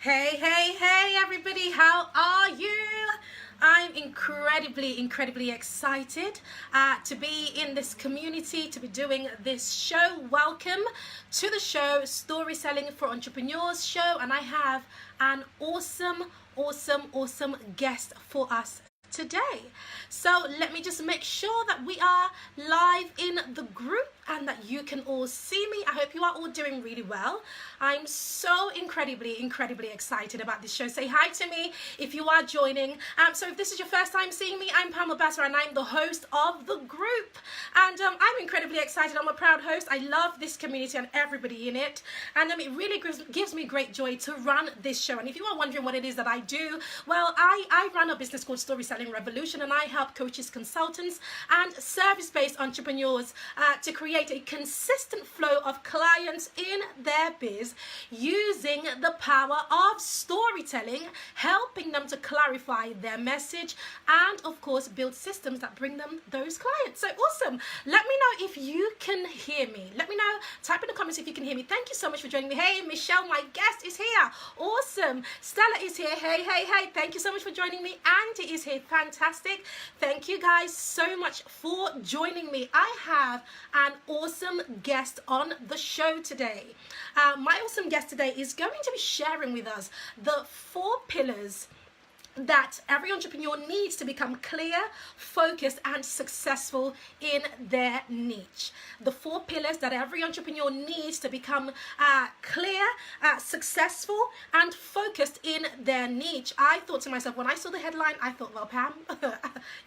Hey, hey, hey, everybody, how are you? I'm incredibly excited to be in this community, to be doing this show. Welcome to the show, Storyselling for Entrepreneurs Show, and I have an awesome guest for us today. So let me just make sure that we are live in the group and that you can all see me. I hope you are all doing really well. I'm so incredibly excited about this show. Say hi to me if you are joining. So if this is your first time seeing me, I'm Pamela Basser and I'm the host of the group. And I'm incredibly excited. I'm a proud host. I love this community and everybody in it. And it really gives me great joy to run this show. And if you are wondering what it is that I do, well, I run a business called Storyselling Revolution, and I help coaches, consultants, and service-based entrepreneurs to create a consistent flow of clients in their biz using the power of storytelling, helping them to clarify their message and of course build systems that bring them those clients. So awesome. Let me know if you can hear me. Let me know, type in the comments if you can hear me. Thank you so much for joining me. Hey, Michelle, my guest is here. Awesome. Stella is here. Hey. Thank you so much for joining me. Andy is here. Fantastic. Thank you guys so much for joining me. I have an awesome guest on the show today. My awesome guest today is going to be sharing with us the 4 pillars that every entrepreneur needs to become clear, focused, and successful in their niche. The 4 pillars that every entrepreneur needs to become clear, successful, and focused in their niche. I thought to myself, when I saw the headline, I thought, well, Pam,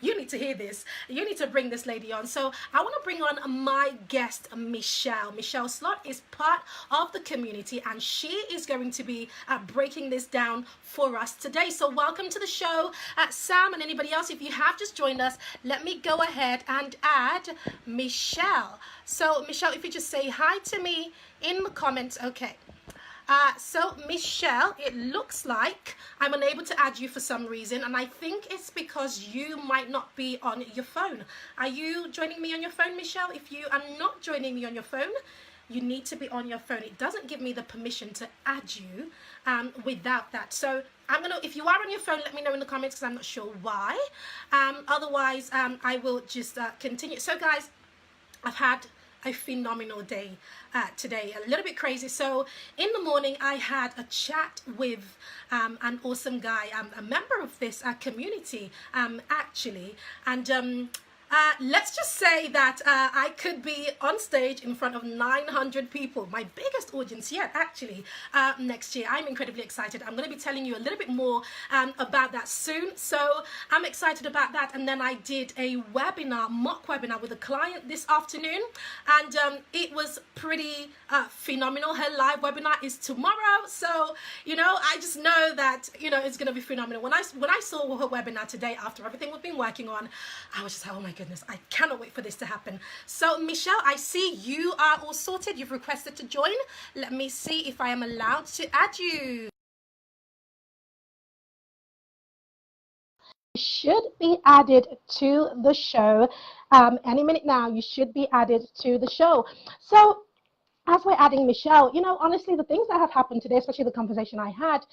you need to hear this. You need to bring this lady on. So I want to bring on my guest, Michelle. Michelle Slote is part of the community, and she is going to be breaking this down for us today. So welcome to the show, Sam, and anybody else. If you have just joined us, let me go ahead and add Michelle. So Michelle, if you just say hi to me in the comments. Okay. So Michelle, it looks like I'm unable to add you for some reason, and I think it's because you might not be on your phone. Are you joining me on your phone, Michelle? If you are not joining me on your phone, you need to be on your phone. It doesn't give me the permission to add you without that. So I'm gonna, if you are on your phone, let me know in the comments because I'm not sure why. Otherwise, I will just continue. So guys, I've had a phenomenal day today, a little bit crazy. So in the morning, I had a chat with an awesome guy, a member of this community actually, and let's just say that I could be on stage in front of 900 people, my biggest audience yet actually, next year. I'm incredibly excited. I'm going to be telling you a little bit more about that soon. So I'm excited about that. And then I did a webinar, mock webinar with a client this afternoon, and it was pretty phenomenal. Her live webinar is tomorrow. So, you know, I just know that, you know, it's going to be phenomenal. When I saw her webinar today after everything we've been working on, I was just like, oh my goodness, I cannot wait for this to happen. So Michelle, I see you are all sorted. You've requested to join. Let me see if I am allowed to add you. You should be added to the show. Any minute now, you should be added to the show. So as we're adding Michelle, you know, honestly, the things that have happened today, especially the conversation I had,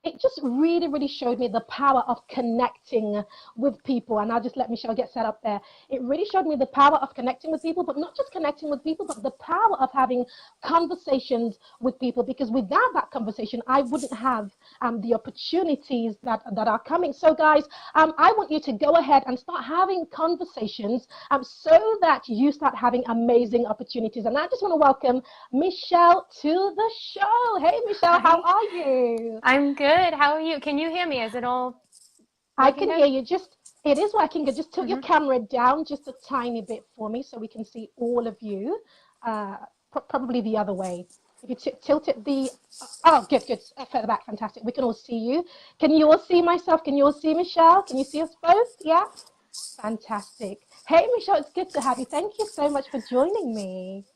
it just really showed me the power of connecting with people. And I'll just let Michelle get set up there. It really showed me the power of connecting with people, but not just connecting with people, but the power of having conversations with people, because without that conversation, I wouldn't have the opportunities that are coming. So guys, I want you to go ahead and start having conversations so that you start having amazing opportunities. And I just want to welcome Michelle to the show. Hey, Michelle, how are you? I'm good. How are you? Can you hear me? Is it all I can hear you. Just, it is working good. Just tilt your camera down just a tiny bit for me so we can see all of you. Probably the other way. If you tilt it oh, good. Further back, fantastic. We can all see you. Can you all see myself? Can you all see Michelle? Can you see us both? Yeah? Fantastic. Hey, Michelle, it's good to have you. Thank you so much for joining me.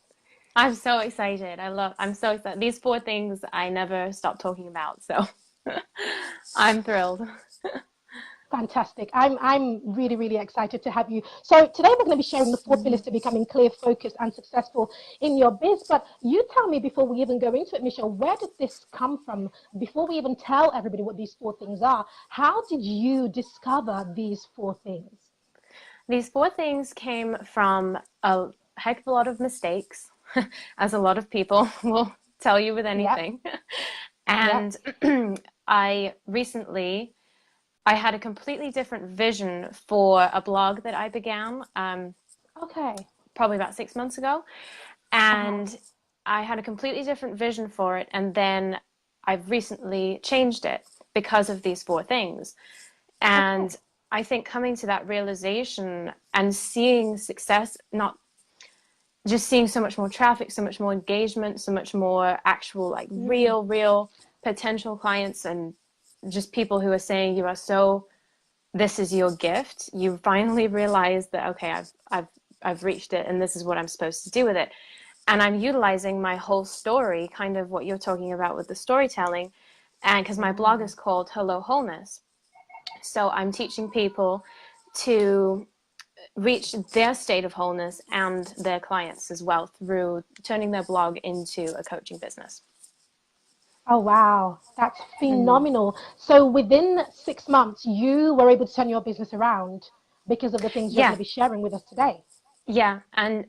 I'm so excited. I'm so excited. These 4 things I never stop talking about. So I'm thrilled. Fantastic. I'm really, really excited to have you. So today we're going to be sharing the 4 pillars to becoming clear, focused, and successful in your biz. But you tell me before we even go into it, Michelle, where did this come from? Before we even tell everybody what these 4 things are, how did you discover these 4 things? These 4 things came from a heck of a lot of mistakes, as a lot of people will tell you with Yep. anything. And I had a completely different vision for a blog that I began Okay. probably about 6 months ago. And I had a completely different vision for it. And then I've recently changed it because of these 4 things. And I think coming to that realization and seeing success, not just seeing so much more traffic, so much more engagement, so much more actual, like real potential clients, and just people who are saying this is your gift. You finally realize that, okay, I've reached it, and this is what I'm supposed to do with it. And I'm utilizing my whole story, kind of what you're talking about with the storytelling, and because my blog is called Hello Wholeness. So I'm teaching people to reach their state of wholeness and their clients as well through turning their blog into a coaching business. Oh, wow. That's phenomenal. So within 6 months, you were able to turn your business around because of the things you're going Yeah. to be sharing with us today. Yeah, and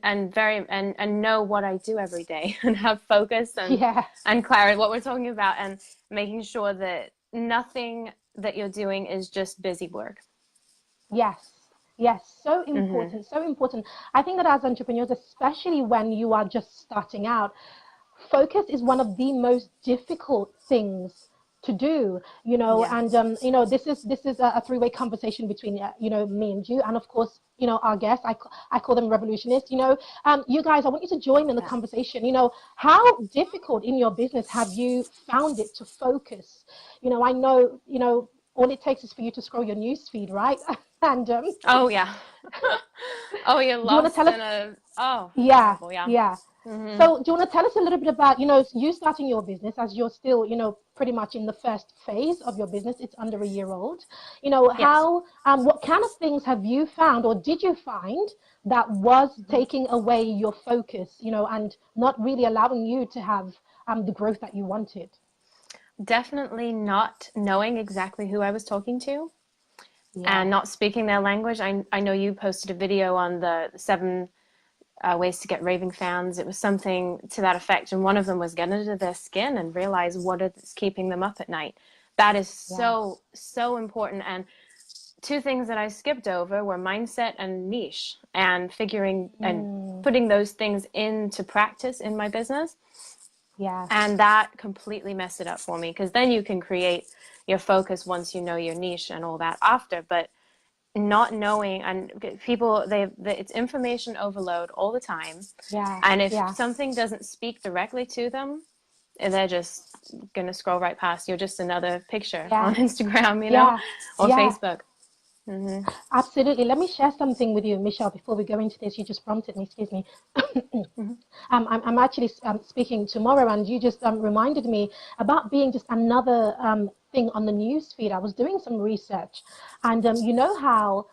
know what I do every day and have focus and clarity, what we're talking about, and making sure that nothing that you're doing is just busy work. Yes. Yes. So important. So important. I think that as entrepreneurs, especially when you are just starting out, focus is one of the most difficult things to do, and this is a three-way conversation between me and you, and of course our guests. I call them revolutionists. You guys, I want you to join in the conversation. How difficult in your business have you found it to focus? I know all it takes is for you to scroll your news feed, right? And oh yeah oh, you're do you want to lost tell us? in a Yeah, horrible, yeah. yeah. So, do you want to tell us a little bit about, you starting your business, as you're still, pretty much in the first phase of your business? It's under a year old. Yes. What kind of things have you found, or did you find, that was taking away your focus, and not really allowing you to have the growth that you wanted? Definitely not knowing exactly who I was talking to Yeah. and not speaking their language. I know you posted a video on the 7 ways to get raving fans. It was something to that effect, and one of them was get under their skin and realize what is keeping them up at night. That is so important. And 2 things that I skipped over were mindset and niche, and figuring and putting those things into practice in my business. Yes. And that completely messed it up for me, because then you can create your focus once you know your niche and all that after. But not knowing, and people, it's information overload all the time. Yeah. And if Yeah. something doesn't speak directly to them, they're just gonna scroll right past. You're just another picture Yeah. on Instagram, Yeah. or Yeah. Facebook. Absolutely. Let me share something with you, Michelle, before we go into this. You just prompted me, excuse me. I'm actually speaking tomorrow, and you just reminded me about being just another thing on the news feed. I was doing some research, and you know how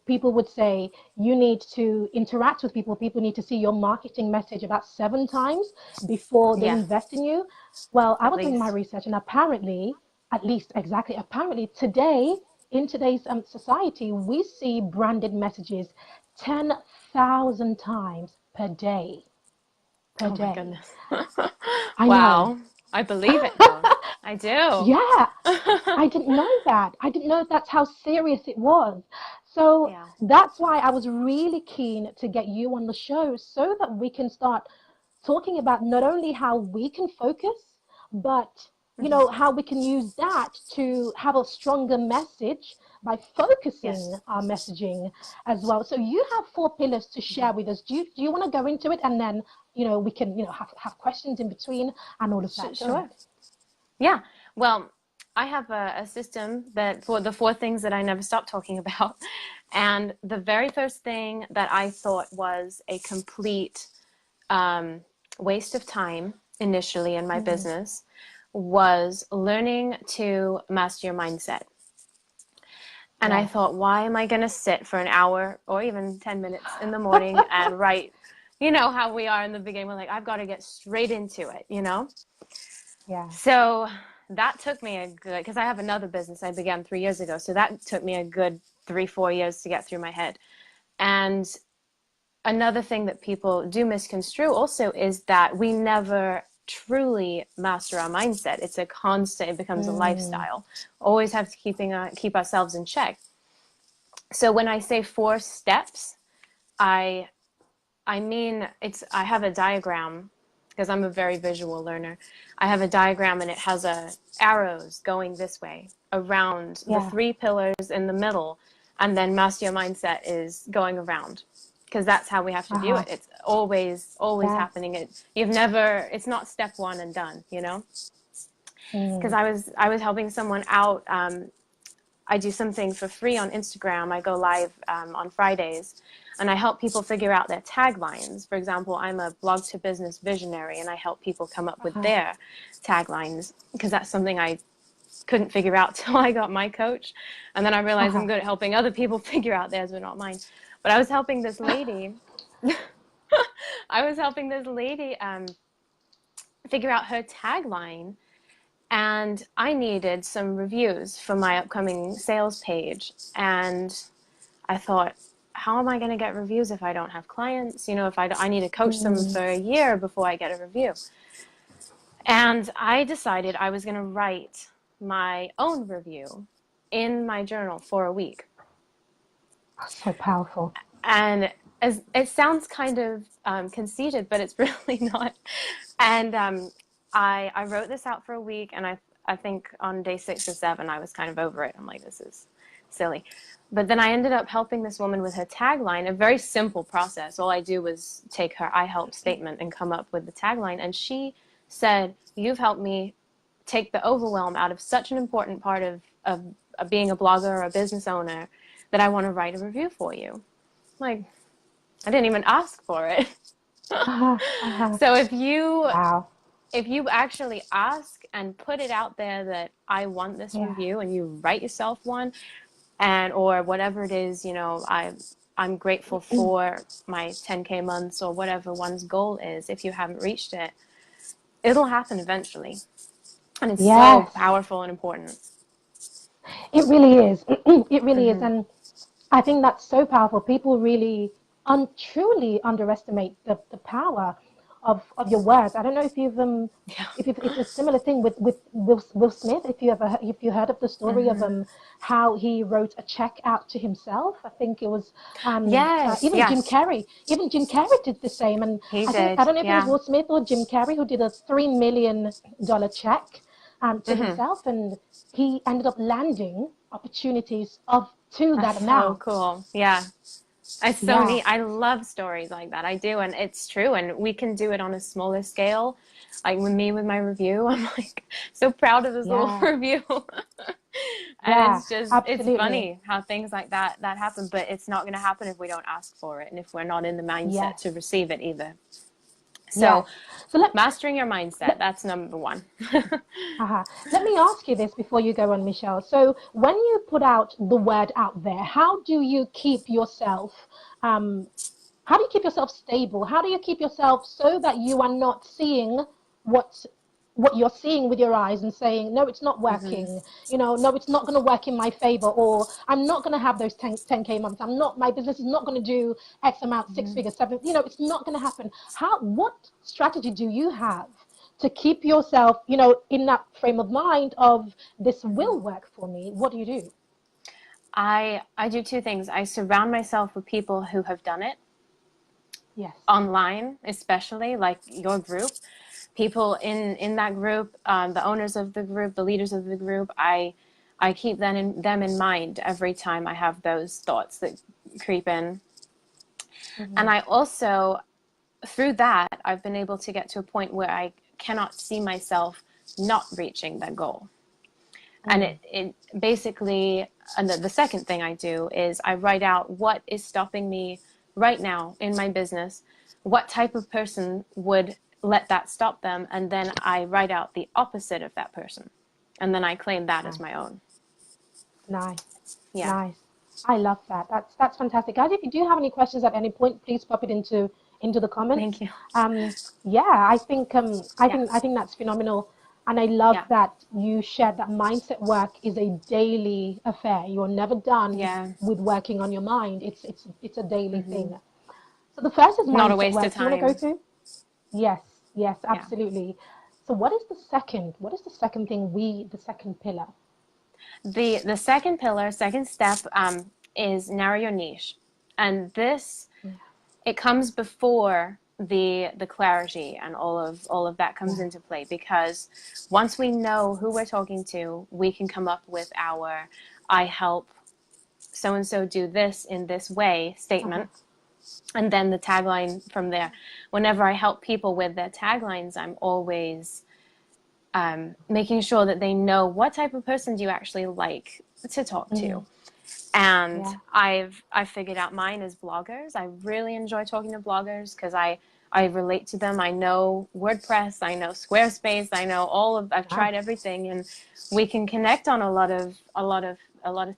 people would say you need to interact with people. People need to see your marketing message about 7 times before they Yeah, invest in you. Well, I at was doing my least. research, and apparently, apparently today, in today's society, we see branded messages 10,000 times per day. Per Oh my day. goodness. I know. Wow. I believe it though. I do. Yeah, I didn't know that. I didn't know that's how serious it was. So Yeah. that's why I was really keen to get you on the show, so that we can start talking about not only how we can focus, but how we can use that to have a stronger message by focusing Yes. our messaging as well. So you have 4 pillars to share with us. Do you want to go into it, and then we can have questions in between and all of that? Go Sure. ahead. Yeah. Well, I have a system that for the 4 things that I never stop talking about. And the very first thing that I thought was a complete waste of time initially in my business was learning to master your mindset. And I Yes. thought, why am I going to sit for an hour or even 10 minutes in the morning and write, you know, how we are in the beginning. We're like, I've got to get straight into it, you know? Yeah. So that took me a good, because I have another business I began 3 years ago. So that took me a good 3-4 years to get through my head. And another thing that people do misconstrue also is that we never truly master our mindset. It's a constant, it becomes a Mm. lifestyle. Always have to keep ourselves in check. So when I say 4 steps, I mean I have a diagram because I'm a very visual learner. I have a diagram and it has arrows going this way around the Yeah. 3 pillars in the middle, and then master your mindset is going around, because that's how we have to view Uh-huh. it. It's always Yes. happening. It's not step 1 and done, you know? Because Mm. I was helping someone out. I do something for free on Instagram. I go live on Fridays, and I help people figure out their taglines. For example, I'm a blog to business visionary, and I help people come up with Uh-huh. their taglines, because that's something I couldn't figure out till I got my coach. And then I realized I'm Uh-huh. good at helping other people figure out theirs, but not mine. But I was helping this lady. I was helping this lady figure out her tagline, and I needed some reviews for my upcoming sales page. And I thought, how am I going to get reviews if I don't have clients? You know, if I need to coach them Mm. for a year before I get a review. And I decided I was going to write my own review in my journal for a week. So powerful. And as it sounds kind of conceited, but it's really not. And I wrote this out for a week, and I think on day 6 or 7, I was kind of over it. I'm like, this is silly. But then I ended up helping this woman with her tagline, a very simple process. All I do was take her I help statement and come up with the tagline. And she said, you've helped me take the overwhelm out of such an important part of being a blogger or a business owner that I want to write a review for you. Like, I didn't even ask for it. Uh-huh. Uh-huh. So Wow. if you actually ask and put it out there that I want this Yeah. review, and you write yourself one, and or whatever it is, you know, I'm grateful for my 10K months or whatever one's goal is. If you haven't reached it, it'll happen eventually. And it's so Yes. powerful and important. It really is. It really is. Mm-hmm. And I think that's so powerful. People really truly underestimate the power of your words. I don't know if you've Yeah. if it's a similar thing with Will Smith. If you heard of the story of Mm-hmm. how he wrote a check out to himself. I think it was Yes. even Jim Yes. Carrey. Even Jim Carrey did the same. And He I did. don't know if it was Yeah. Will Smith or Jim Carrey who did a $3 million check to Mm-hmm. himself, and he ended up landing opportunities of to that That's so amount. cool. Yeah. It's so Yeah, neat. I love stories like that. I do, and it's true. And we can do it on a smaller scale. Like with me with my review, I'm like so proud of this little yeah, review. And yeah, it's absolutely. funny how things like that happen, but it's not going to happen if we don't ask for it and if we're not in the mindset Yes, to receive it either. So yes. So mastering your mindset, let that's number one. let me ask you this before you go on, Michelle. So when you put out the word out there, how do you keep yourself um, how do you keep yourself stable? How do you keep yourself so that you are not seeing what what you're seeing with your eyes and saying, no, it's not Hmm. working, no, it's not going to work in my favor, or I'm not going to have those 10K months. My business is not going to do X amount, 6 figures, seven, it's not going to happen. What strategy do you have to keep yourself, in that frame of mind of this will work for me? What do you do? I do 2 things. I surround myself with people who have done it Yes. online, especially like your group. People in that group, the owners of the group, the leaders of the group. I keep them in mind every time I have those thoughts that creep in. And Mm-hmm. I also, through that, I've been able to get to a point where I cannot see myself not reaching that goal. And Mm. it basically, and the second thing I do is I write out what is stopping me right now in my business, what type of person would let that stop them, and then I write out the opposite of that person. And then I claim that as Nice. my own. Nice. Yeah. Nice. I love that. That's fantastic. Guys, if you do have any questions at any point, please pop it into the Thank comments. you. Yeah, I think Yeah. I think that's phenomenal. And I love Yeah. that you shared that mindset work is a daily affair. You're never done Yeah. with working on your mind. It's a daily Hmm. thing. So the first is Not a mindset waste of work. Do you want to go time. through? Yes, yes, Yeah. absolutely. So what is the second? What is the second thing the second pillar? The second pillar, second step, is narrow your niche, and this, Yeah, it comes before the clarity, and all of that comes yeah. into play, because once we know who we're talking to, we can come up with our "I help so and so do this in this way" Uh-huh. statement, and then the tagline from there. Whenever I help people with their taglines, I'm always making sure that they know what type of person do you actually like to talk Mm, to. And yeah. I've figured out mine is bloggers. I really enjoy talking to bloggers because I relate to them. I know WordPress, I know Squarespace, I know I've Nice. tried everything, and we can connect on a lot of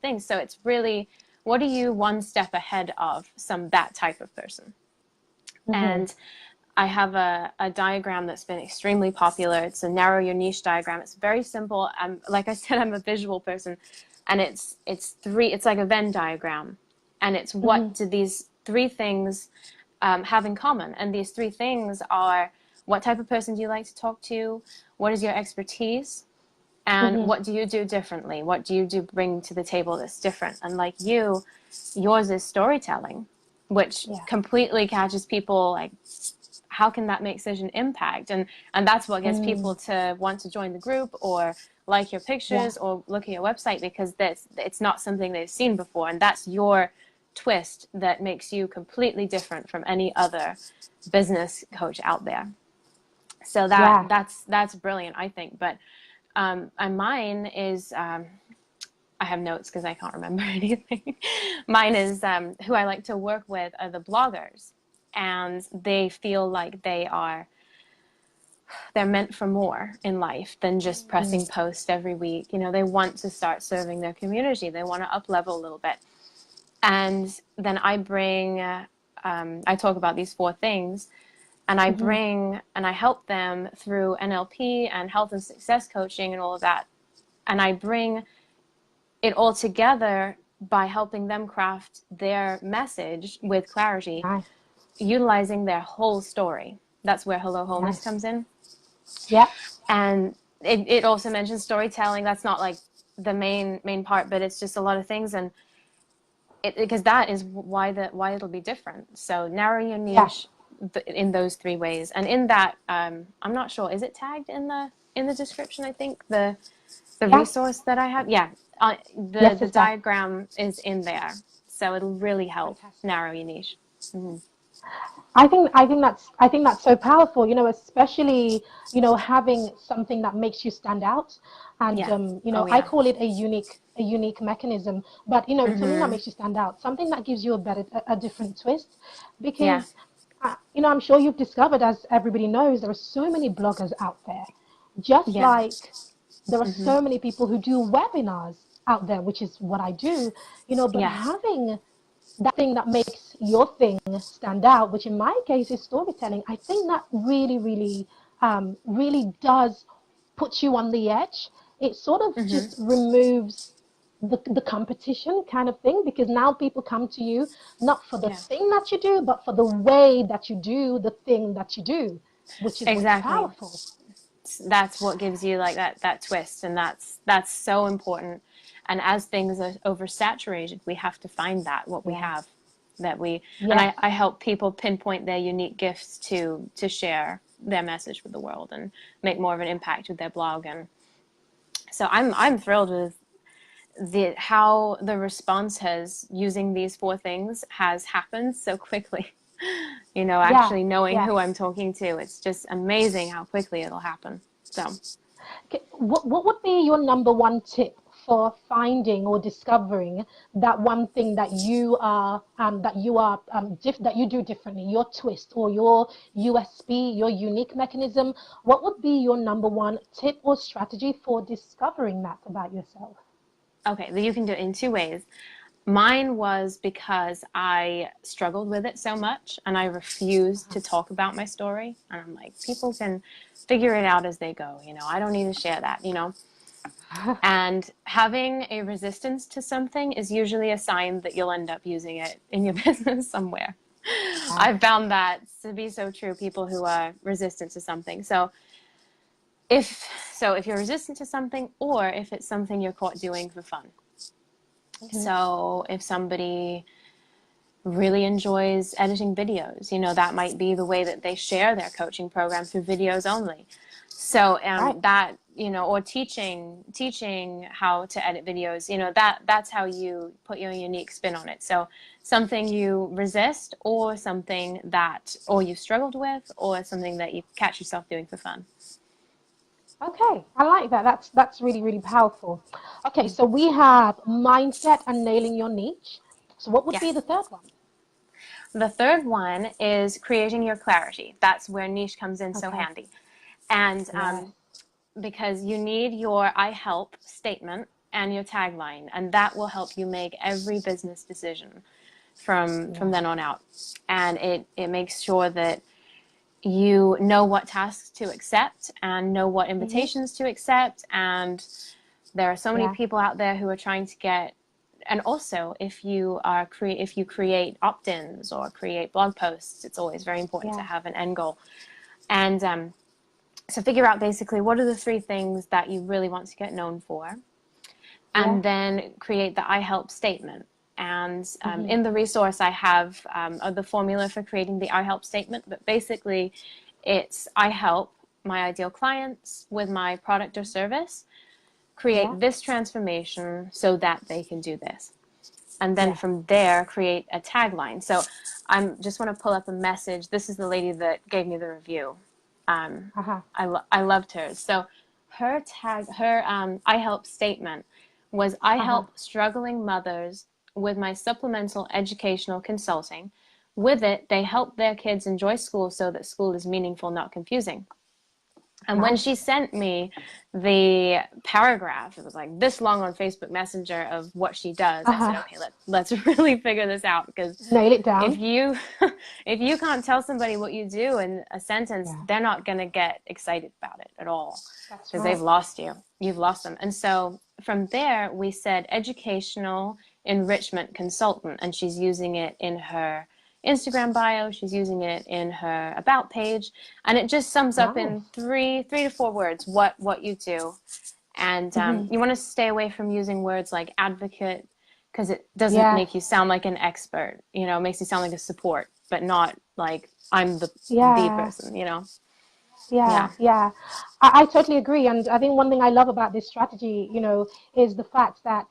things. So it's really, what are you one step ahead of that type of person? Mm-hmm. And I have a diagram that's been extremely popular. It's a narrow your niche diagram. It's very simple. Like I said, I'm a visual person, and it's like a Venn diagram, and it's Mm-hmm. what do these three things have in common? And these three things are: what type of person do you like to talk to? What is your expertise? And Mm-hmm. what do you do differently? What do you bring to the table that's different? And like yours is storytelling, which Yeah. completely catches people like, how can that make such an impact? And that's what gets Mm, people to want to join the group, or like your yeah. pictures, or look at your website, because it's not something they've seen before, and that's your twist that makes you completely different from any other business coach out there. So Yeah. that's brilliant, I think. But and mine is, I have notes because I can't remember anything. Mine is, who I like to work with are the bloggers, and they feel like they're meant for more in life than just Mm, pressing post every week. They want to start serving their community. They want to up level a little bit. And then I talk about these four things, and mm-hmm. I help them through NLP and health and success coaching and all of that. And I bring it all together by helping them craft their message with clarity, Nice. utilizing their whole story. That's where Hello Wholeness Nice. comes in. Yeah. And it also mentions storytelling. That's not like the main part, but it's just a lot of things. And because that is why it'll be different. So narrow your Yeah. niche in those three ways. And in that, I'm not sure, is it tagged in the description? I think the Yeah. resource that I have, yeah, Yes, the it's there. diagram is in there, so it'll really help Fantastic. narrow your niche. Hmm. I think that's so powerful, especially, having something that makes you stand out. And Yeah. Oh I yeah. call it a unique mechanism, but something that Hmm. makes you stand out, something that gives you a different twist. Yeah. Because I'm sure you've discovered, as everybody knows, there are so many bloggers out there. Just Yeah. like there are Hmm. so many people who do webinars out there, which is what I do, but Yes. having that thing that makes your thing stand out, which in my case is storytelling, I think that really does put you on the edge. It sort of Hmm. just removes the competition kind of thing, because now people come to you not for the Yeah. thing that you do, but for the way that you do the thing that you do, which is what's Exactly. powerful. That's what gives you like that twist, and that's so important. And as things are oversaturated, we have to find what we Yeah. have, that we and Yes. I help people pinpoint their unique gifts to share their message with the world and make more of an impact with their blog. And so I'm thrilled with how the response has, using these four things, has happened so quickly. Yeah. Actually knowing Yeah. who I'm talking to, it's just amazing how quickly it'll happen. So Okay, what would be your number one tip for finding or discovering that one thing that that you do differently, your twist or your USP, your unique mechanism? What would be your number one tip or strategy for discovering that about yourself? Okay, you can do it in two ways. Mine was because I struggled with it so much and I refused to talk about my story. And I'm like, people can figure it out as they go. I don't need to share that. And having a resistance to something is usually a sign that you'll end up using it in your business somewhere. I've found that to be so true, people who are resistant to something. If you're resistant to something, or if it's something you're caught doing for fun. So if somebody really enjoys editing videos, that might be the way that they share their coaching program, through videos only. So that, or teaching how to edit videos, that's how you put your unique spin on it. So something you resist, or something or you struggled with, or something that you catch yourself doing for fun. Okay, I like that. That's really, really powerful. Okay, so we have mindset and nailing your niche. So what would be the Yes. third one? The third one is creating your clarity. That's where niche comes in so handy. And because you need your I help statement and your tagline, and that will help you make every business decision from then on out. And it makes sure that you know what tasks to accept and know what invitations to accept. And there are so many people out there who are trying to get, and also if you create opt-ins or create blog posts, it's always very important to have an end goal. And so figure out basically what are the 3 things that you really want to get known for, and then create the I help statement. And in the resource, I have the formula for creating the I help statement. But basically, it's I help my ideal clients with my product or service create this transformation so that they can do this. And then from there, create a tagline. So I just want to pull up a message. This is the lady that gave me the review. I loved her. So her I help statement was, I help struggling mothers with my supplemental educational consulting. With it, they help their kids enjoy school so that school is meaningful, not confusing. And when she sent me the paragraph, it was like this long on Facebook Messenger of what she does. I said, okay, let's really figure this out, because nail it down. if you can't tell somebody what you do in a sentence, they're not going to get excited about it at all, because they've lost you. You've lost them. And so from there, we said educational enrichment consultant, and she's using it in her Instagram bio. She's using it in her about page, and it just sums up in three to 4 words what you do. And you want to stay away from using words like advocate, because it doesn't make you sound like an expert. It makes you sound like a support, but not like I'm the person. I totally agree. And I think one thing I love about this strategy, is the fact that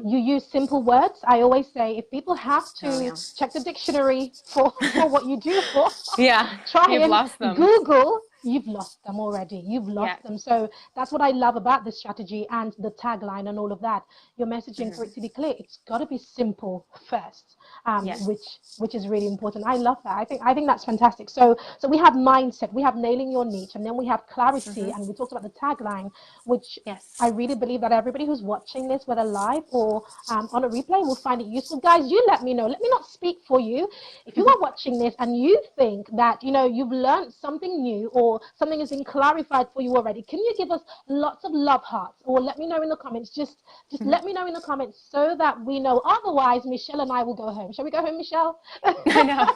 you use simple words. I always say, if people have to check the dictionary for what you do for, try and lost them. Google, you've lost them already. You've lost them. So that's what I love about this strategy and the tagline and all of that. Your messaging, for it to be clear, it's got to be simple first, which is really important. I love that. I think that's fantastic. So we have mindset, we have nailing your niche, and then we have clarity, and we talked about the tagline, which I really believe that everybody who's watching this, whether live or on a replay, will find it useful. Guys, you let me know. Let me not speak for you. If you are watching this and you think that you've learned something new, or something has been clarified for you already, can you give us lots of love hearts, or let me know in the comments? Just let me know in the comments so that we know. Otherwise, Michelle and I will go home. Shall we go home, Michelle? I know.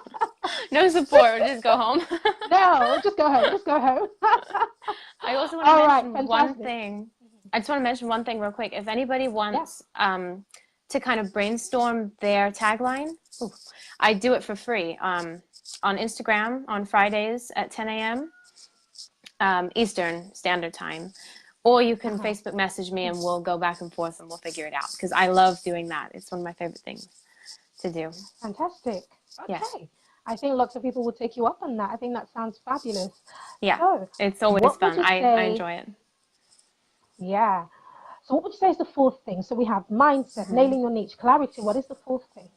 No support. Just go home. No, just go home. Just go home. I also want to mention one thing. I just want to mention one thing real quick. If anybody wants to kind of brainstorm their tagline, I do it for free on Instagram on Fridays at 10 a.m. Eastern Standard Time. Or you can Facebook message me, and we'll go back and forth and we'll figure it out, because I love doing that. It's one of my favorite things to do. Fantastic. Okay. Yes. I think lots of people will take you up on that. I think that sounds fabulous. Yeah. So, it's always fun. I enjoy it. Yeah. So what would you say is the 4th thing? So we have mindset, nailing your niche, clarity. What is the 4th thing?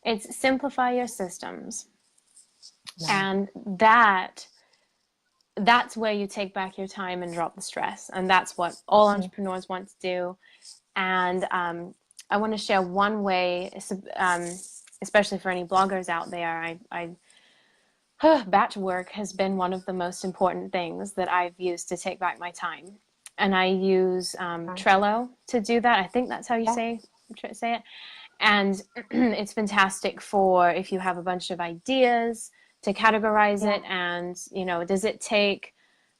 It's simplify your systems. And that's where you take back your time and drop the stress. And that's what all entrepreneurs want to do. And I want to share one way, especially for any bloggers out there. Batch work has been one of the most important things that I've used to take back my time. And I use Trello to do that. I think that's how you say it. And it's fantastic for if you have a bunch of ideas to categorize it. And, you know, does it take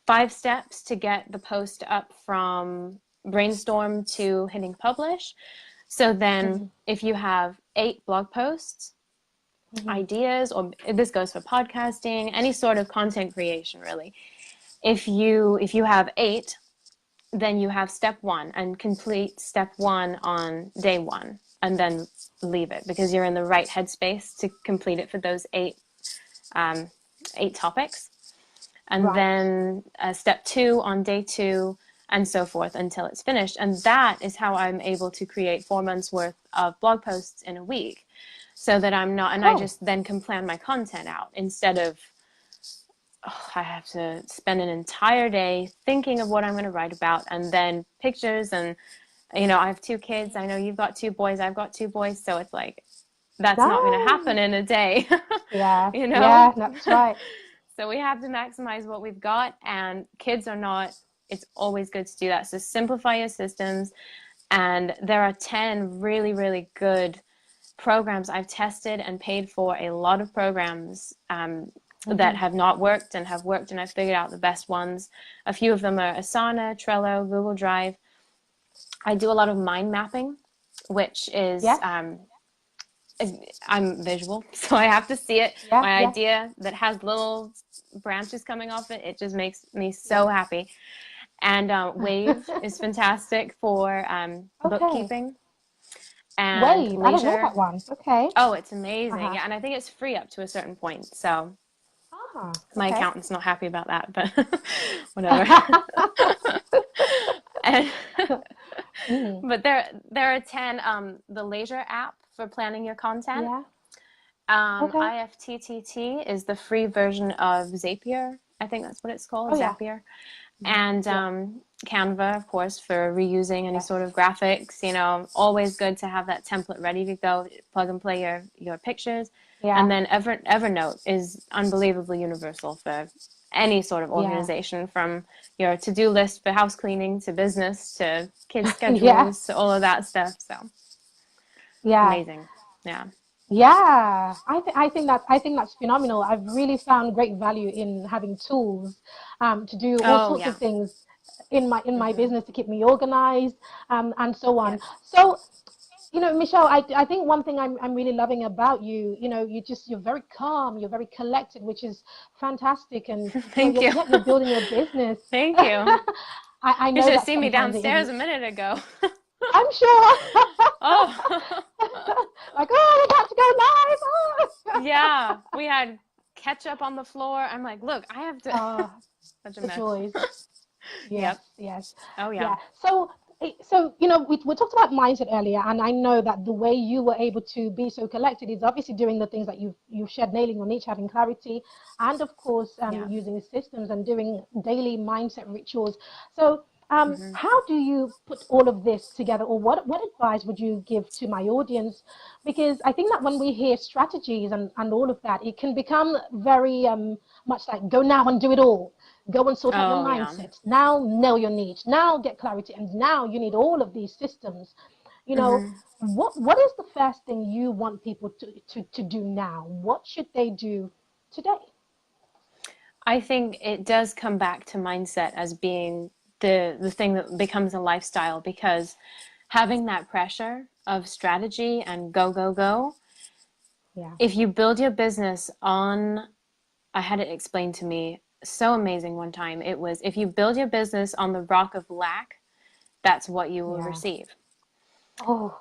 5 steps to get the post up from brainstorm to hitting publish? So then if you have 8 blog posts, ideas, or this goes for podcasting, any sort of content creation, really. If you have 8, then you have step 1 and complete step 1 on day 1, and then leave it because you're in the right headspace to complete it for those 8 topics. And then step 2 on day 2, and so forth until it's finished. And that is how I'm able to create 4 months worth of blog posts in a week. So that I'm not, and I just then can plan my content out instead of, I have to spend an entire day thinking of what I'm going to write about, and then pictures. And, you know, I have 2 kids. I know you've got 2 boys. I've got 2 boys. So it's like, that's not going to happen in a day. You know? Yeah, that's right. So we have to maximize what we've got, and kids are not, it's always good to do that. So simplify your systems. And there are 10 really, really good programs I've tested and paid for a lot of programs that have not worked and have worked, and I've figured out the best ones. A few of them are Asana, Trello, Google Drive. I do a lot of mind mapping, which is I'm visual, so I have to see it. My idea that has little branches coming off it, it just makes me so happy. And Wave is fantastic for bookkeeping. And Wave, leisure. I don't know that one. Okay. Oh, it's amazing. Yeah, and I think it's free up to a certain point. So my accountant's not happy about that, but whatever. But there are 10. The Leisure app for planning your content. IFTTT is the free version of Zapier. I think that's what it's called, Zapier. And Canva, of course, for reusing any sort of graphics. You know, always good to have that template ready to go, plug and play your pictures. And then Evernote is unbelievably universal for any sort of organization, from your to-do list for house cleaning to business to kids' schedules to all of that stuff. So amazing. Yeah, I think that's phenomenal. I've really found great value in having tools to do all sorts of things in my business to keep me organized and so on. So, you know, Michelle, I think one thing I'm really loving about you, you know, you're very calm, you're very collected, which is fantastic. And Thank you. You're building your business. Thank you. I know you should have that seen me downstairs a minute ago. I'm sure. Oh. Like, we're about to go live. Yeah, we had ketchup on the floor. I'm like, look, I have to. Such a mess. Joys. Yes. Oh yeah. So you know, we talked about mindset earlier, and I know that the way you were able to be so collected is obviously doing the things that you've shared, nailing your niche, having clarity, and of course using systems and doing daily mindset rituals. So how do you put all of this together, or what advice would you give to my audience? Because I think that when we hear strategies and all of that, it can become very much like, go now and do it all. Go and sort out your mindset. Now nail your niche. Now get clarity. And now you need all of these systems. You know, what is the first thing you want people to do now? What should they do today? I think it does come back to mindset as being the thing that becomes a lifestyle, because having that pressure of strategy and go, if you build your business on, I had it explained to me so amazing one time. It was, if you build your business on the rock of lack, that's what you will receive.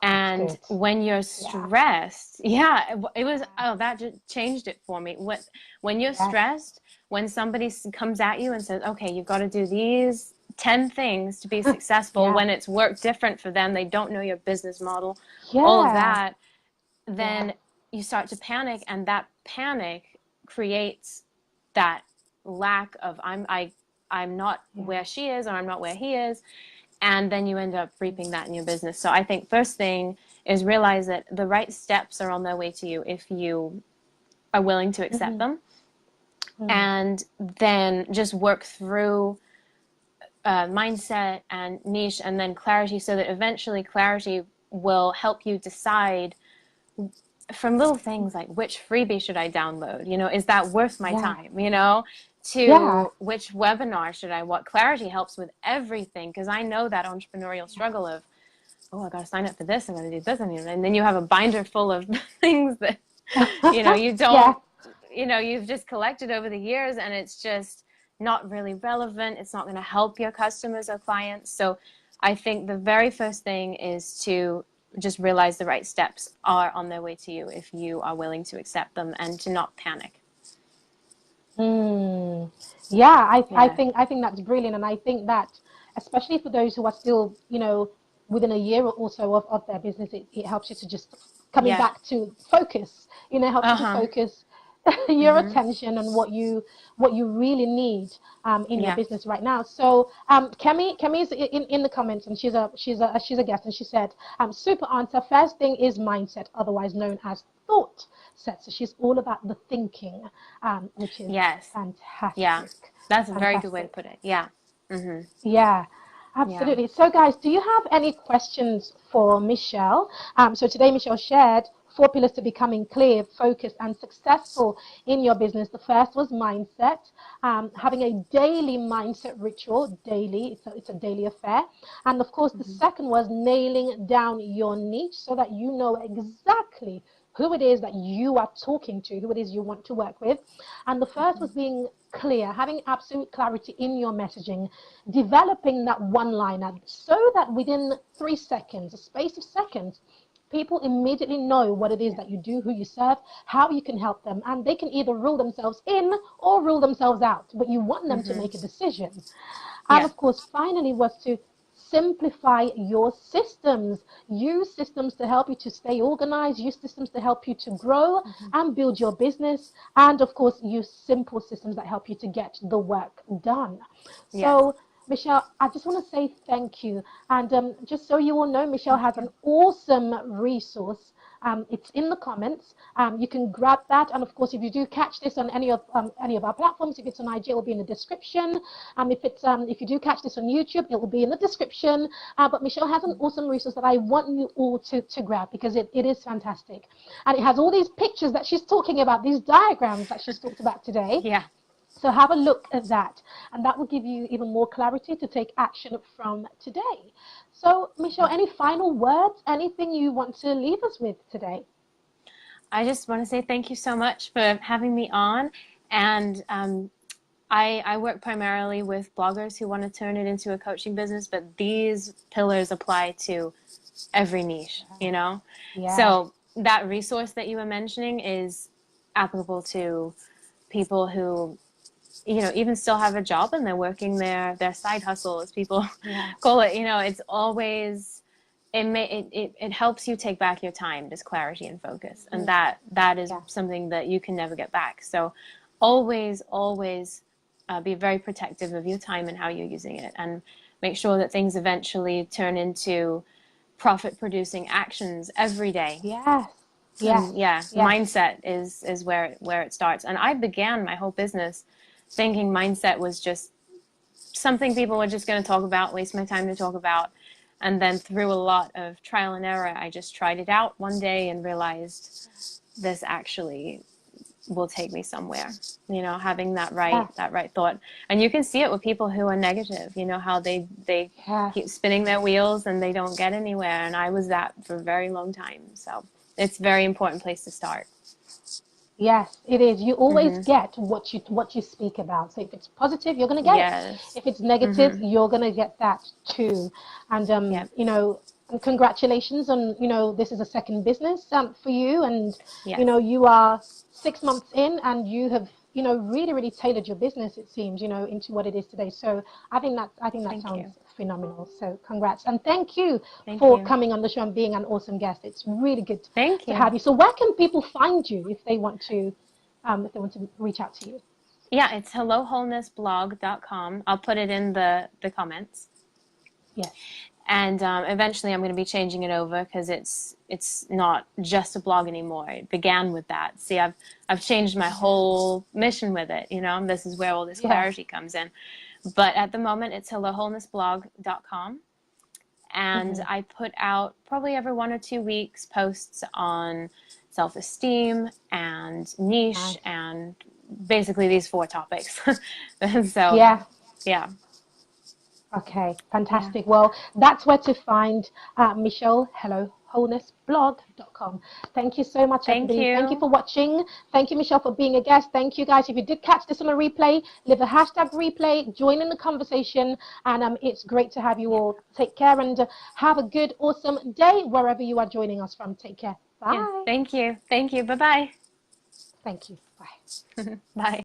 And when you're stressed, it was, that just changed it for me. When you're stressed, when somebody comes at you and says, okay, you've got to do these 10 things to be successful, when it's worked different for them, they don't know your business model, all of that, then you start to panic, and that panic creates that lack of I'm not where she is, or I'm not where he is, and then you end up reaping that in your business. So I think first thing is realize that the right steps are on their way to you if you are willing to accept them. And then just work through mindset and niche and then clarity, so that eventually clarity will help you decide from little things like, which freebie should I download? Is that worth my time? To which webinar should I watch? Clarity helps with everything, because I know that entrepreneurial struggle of, oh, I got to sign up for this, I'm going to do this, and then you have a binder full of things that you don't, you've just collected over the years, and it's just not really relevant. It's not going to help your customers or clients. So I think the very first thing is to just realize the right steps are on their way to you if you are willing to accept them, and to not panic. I think that's brilliant, and I think that especially for those who are still, within a year or so of their business, it helps you to just coming back to focus. Helps you to focus your attention on what you really need in your business right now. So Kemi is in the comments, and she's a guest, and she said, super answer. First thing is mindset, otherwise known as thought set. So she's all about the thinking, which is fantastic. Yeah, that's a very good way to put it. Yeah. Yeah, absolutely. So guys, do you have any questions for Michelle? So today Michelle shared 4 pillars to becoming clear, focused, and successful in your business. The first was mindset, having a daily mindset ritual, daily. It's a daily affair. And of course, the second was nailing down your niche, so that you know exactly who it is that you are talking to, who it is you want to work with. And the first was being clear, having absolute clarity in your messaging, developing that one-liner, so that within 3 seconds, a space of seconds, people immediately know what it is that you do, who you serve, how you can help them, and they can either rule themselves in or rule themselves out, but you want them to make a decision. And of course, finally, was to simplify your systems. Use systems to help you to stay organized, use systems to help you to grow and build your business, and of course, use simple systems that help you to get the work done. So Michelle, I just want to say thank you. And just so you all know, Michelle has an awesome resource. It's in the comments. You can grab that. And of course, if you do catch this on any of our platforms, if it's on IG, it will be in the description. If you do catch this on YouTube, it will be in the description. But Michelle has an awesome resource that I want you all to grab, because it is fantastic. And it has all these pictures that she's talking about, these diagrams that she's talked about today. Yeah. So have a look at that, and that will give you even more clarity to take action from today. So, Michelle, any final words, anything you want to leave us with today? I just want to say thank you so much for having me on. And I work primarily with bloggers who want to turn it into a coaching business, but these pillars apply to every niche, So that resource that you were mentioning is applicable to people who even still have a job and they're working their side hustle, as people call it. It's always, it helps you take back your time, just clarity and focus. And that is something that you can never get back. So always be very protective of your time and how you're using it, and make sure that things eventually turn into profit producing actions every day. Mindset is where it starts. And I began my whole business thinking mindset was just something people were just going to talk about, waste my time to talk about. And then through a lot of trial and error, I just tried it out one day and realized this actually will take me somewhere, having that right thought. And you can see it with people who are negative, how they keep spinning their wheels and they don't get anywhere. And I was that for a very long time. So it's a very important place to start. Yes, it is. You always get what you speak about. So if it's positive, you're going to get it. If it's negative, you're going to get that too. And and congratulations on this is a second business for you, and you are 6 months in, and you have really tailored your business, it seems, into what it is today. So I think that sounds phenomenal. So congrats, and thank you for coming on the show and being an awesome guest. It's really good to have you. So where can people find you if they want to reach out to you? Yeah, it's hellowholenessblog.com. I'll put it in the comments. Yes. And eventually I'm going to be changing it over because it's not just a blog anymore. It began with that. See, I've changed my whole mission with it, and this is where all this clarity comes in. But at the moment, it's hellowholenessblog.com. And I put out probably every 1 or 2 weeks posts on self-esteem and niche and basically these 4 topics. So, yeah. Okay, fantastic. Well, that's where to find Michelle, hellowholenessblog.com. Thank you so much, Thank everybody. you. Thank you for watching. Thank you, Michelle, for being a guest. Thank you, guys. If you did catch this on a replay, leave a hashtag replay, join in the conversation, and it's great to have you all. Take care and have a good, awesome day wherever you are joining us from. Take care. Bye. Yes, thank you. Thank you. Bye-bye. Thank you. Bye. Bye.